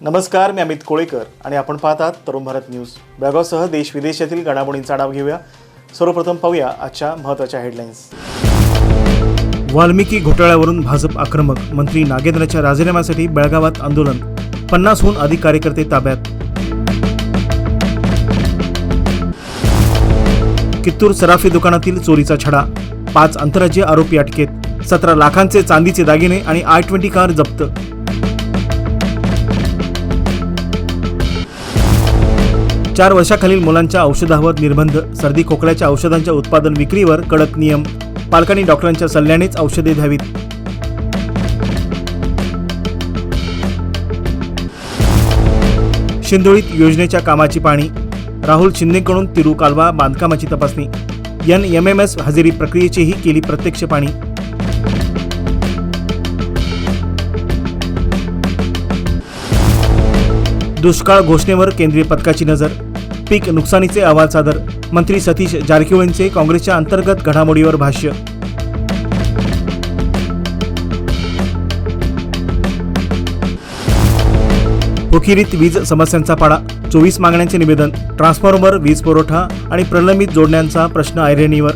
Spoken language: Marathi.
नमस्कार, मी अमित कोळेकर आणि आपण पाहतात तरुण भारत न्यूज. बेळगावसह देश विदेशातील घडामोडींचा आढावा घेऊया. सर्वप्रथम पाहूया आजच्या महत्त्वाच्या हेडलाईन्स. वाल्मिकी घोटाळ्यावरून भाजप आक्रमक, मंत्री नागेंद्रच्या राजीनाम्यासाठी बेळगावात आंदोलन, 50हून अधिक कार्यकर्ते ताब्यात. कित्तूर सराफी दुकानातील चोरीचा छडा, 5 आंतरराज्यीय आरोपी अटकेत, 17 लाखांचे चांदीचे दागिने आणि i20 कार जप्त. चार वर्षाखालील मुलांच्या औषधावर निर्बंध, सर्दी खोकल्याच्या औषधांच्या उत्पादन विक्रीवर कडक नियम, पालकांनी डॉक्टरांच्या सल्ल्यानेच औषधे द्यावीत. शिंदोळीत योजनेच्या कामाची पाहणी, राहुल शिंदेकडून तिरू कालवा बांधकामाची तपासणी, NMMS हजेरी प्रक्रियेचीही केली प्रत्यक्ष पाहणी. दुष्काळ घोषणेवर केंद्रीय पथकाची नजर, पीक नुकसानीचे अहवाल सादर, मंत्री सतीश जारकिहोळींचे काँग्रेसच्या अंतर्गत घडामोडीवर भाष्य. हुकिरीत वीज समस्यांचा पाडा, 24 मागण्यांचे निवेदन, ट्रान्सफॉर्मर, वीज पुरवठा आणि प्रलंबित जोडण्यांचा प्रश्न ऐरणीवर.